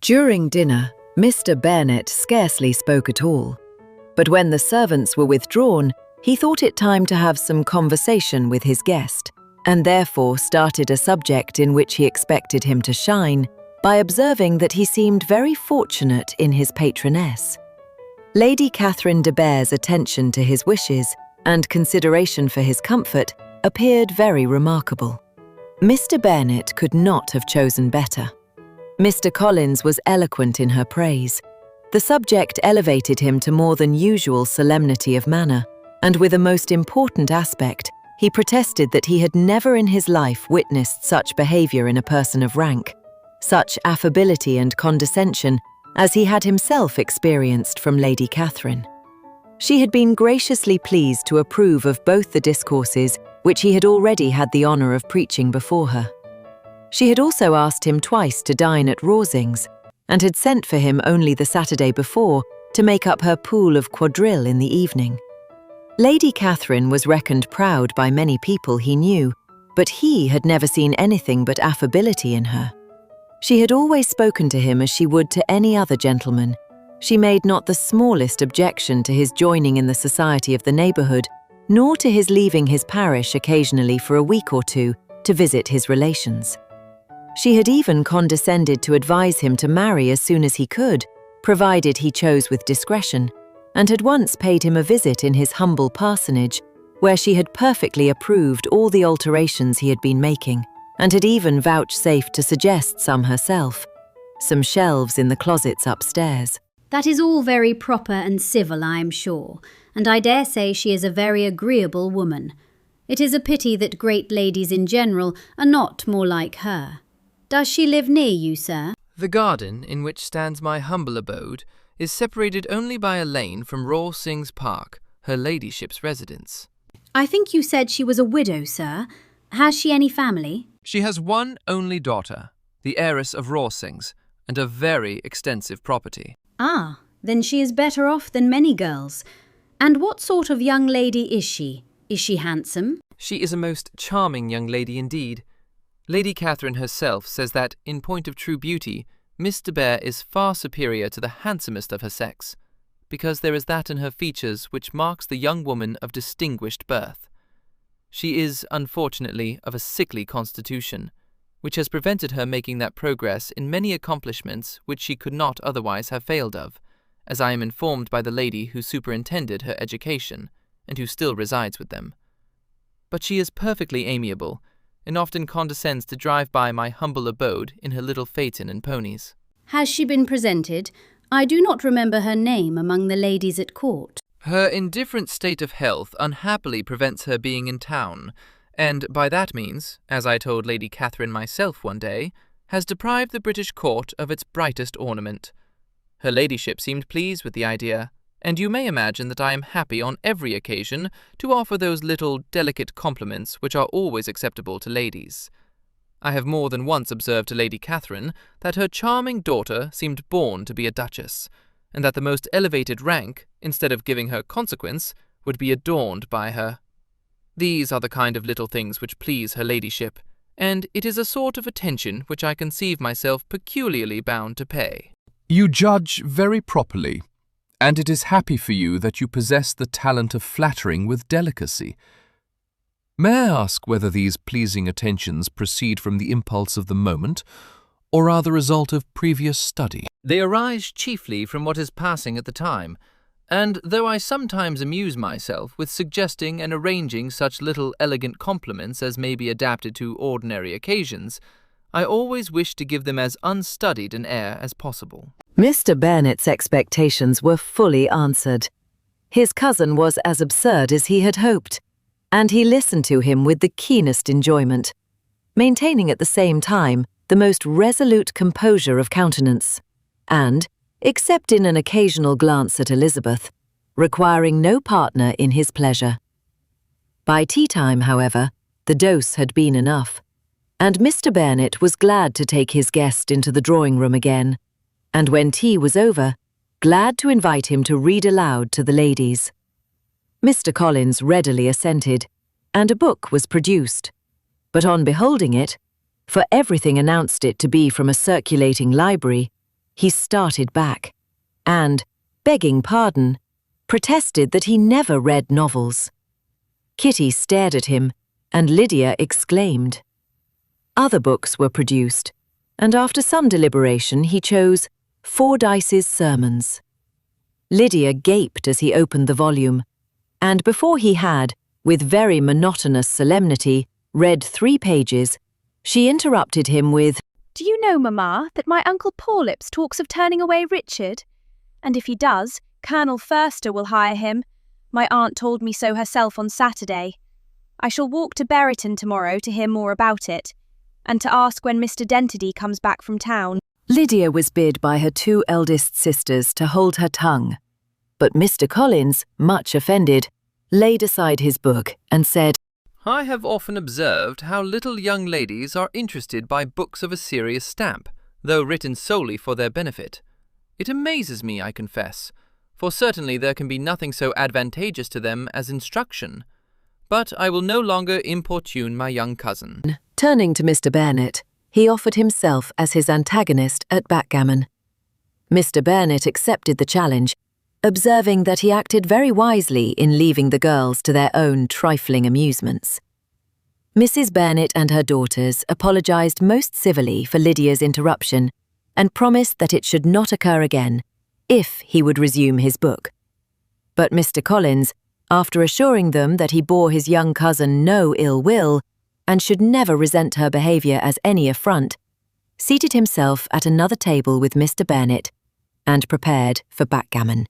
During dinner, Mr. Bearnet scarcely spoke at all. But when the servants were withdrawn, he thought it time to have some conversation with his guest, and therefore started a subject in which he expected him to shine by observing that he seemed very fortunate in his patroness. Lady Catherine de Bourgh's attention to his wishes and consideration for his comfort appeared very remarkable. Mr. Bearnet could not have chosen better. Mr. Collins was eloquent in her praise. The subject elevated him to more than usual solemnity of manner, and with a most important aspect, he protested that he had never in his life witnessed such behaviour in a person of rank, such affability and condescension as he had himself experienced from Lady Catherine. She had been graciously pleased to approve of both the discourses which he had already had the honour of preaching before her. She had also asked him twice to dine at Rawsings, and had sent for him only the Saturday before to make up her pool of quadrille in the evening. Lady Catherine was reckoned proud by many people he knew, but he had never seen anything but affability in her. She had always spoken to him as she would to any other gentleman. She made not the smallest objection to his joining in the society of the neighbourhood, nor to his leaving his parish occasionally for a week or two to visit his relations. She had even condescended to advise him to marry as soon as he could, provided he chose with discretion, and had once paid him a visit in his humble parsonage, where she had perfectly approved all the alterations he had been making, and had even vouchsafed to suggest some herself, some shelves in the closets upstairs. That is all very proper and civil, I am sure, and I dare say she is a very agreeable woman. It is a pity that great ladies in general are not more like her. Does she live near you, sir? The garden in which stands my humble abode is separated only by a lane from Rawsings Park, her ladyship's residence. I think you said she was a widow, sir. Has she any family? She has one only daughter, the heiress of Rawsings, and a very extensive property. Ah, then she is better off than many girls. And what sort of young lady is she? Is she handsome? She is a most charming young lady indeed. Lady Catherine herself says that, in point of true beauty, Miss de Bourgh is far superior to the handsomest of her sex, because there is that in her features which marks the young woman of distinguished birth. She is, unfortunately, of a sickly constitution, which has prevented her making that progress in many accomplishments which she could not otherwise have failed of, as I am informed by the lady who superintended her education, and who still resides with them. But she is perfectly amiable, and often condescends to drive by my humble abode in her little phaeton and ponies. Has she been presented? I do not remember her name among the ladies at court. Her indifferent state of health unhappily prevents her being in town, and by that means, as I told Lady Catherine myself one day, has deprived the British court of its brightest ornament. Her ladyship seemed pleased with the idea, and you may imagine that I am happy on every occasion to offer those little delicate compliments which are always acceptable to ladies. I have more than once observed to Lady Catherine that her charming daughter seemed born to be a duchess, and that the most elevated rank, instead of giving her consequence, would be adorned by her. These are the kind of little things which please her ladyship, and it is a sort of attention which I conceive myself peculiarly bound to pay. You judge very properly, and it is happy for you that you possess the talent of flattering with delicacy. May I ask whether these pleasing attentions proceed from the impulse of the moment, or are the result of previous study? They arise chiefly from what is passing at the time, and though I sometimes amuse myself with suggesting and arranging such little elegant compliments as may be adapted to ordinary occasions, I always wish to give them as unstudied an air as possible. Mr. Bernet's expectations were fully answered. His cousin was as absurd as he had hoped, and he listened to him with the keenest enjoyment, maintaining at the same time the most resolute composure of countenance, and, except in an occasional glance at Elizabeth, requiring no partner in his pleasure. By tea-time, however, the dose had been enough, and Mr. Bearnet was glad to take his guest into the drawing-room again, and when tea was over, glad to invite him to read aloud to the ladies. Mr. Collins readily assented, and a book was produced, but on beholding it, for everything announced it to be from a circulating library, He started back and, begging pardon, protested that he never read novels. Kitty stared at him, and Lydia exclaimed. Other books were produced, and after some deliberation he chose Fordyce's Sermons. Lydia gaped as he opened the volume, and before he had, with very monotonous solemnity, read 3 pages, she interrupted him with, "Do you know, Mamma, that my Uncle Porlips talks of turning away Richard? And if he does, Colonel Forster will hire him. My aunt told me so herself on Saturday. I shall walk to Bridgerton tomorrow to hear more about it, and to ask when Mr. Denterdy comes back from town." Lydia was bid by her 2 eldest sisters to hold her tongue, but Mr. Collins, much offended, laid aside his book and said, I have often observed how little young ladies are interested by books of a serious stamp, though written solely for their benefit. It amazes me, I confess, for certainly there can be nothing so advantageous to them as instruction. But I will no longer importune my young cousin. Turning to Mr. Bearnet, he offered himself as his antagonist at backgammon. Mr. Bearnet accepted the challenge, observing that he acted very wisely in leaving the girls to their own trifling amusements. Mrs. Bearnet and her daughters apologised most civilly for Lydia's interruption and promised that it should not occur again, if he would resume his book. But Mr. Collins, after assuring them that he bore his young cousin no ill will and should never resent her behaviour as any affront, seated himself at another table with Mr. Bearnet and prepared for backgammon.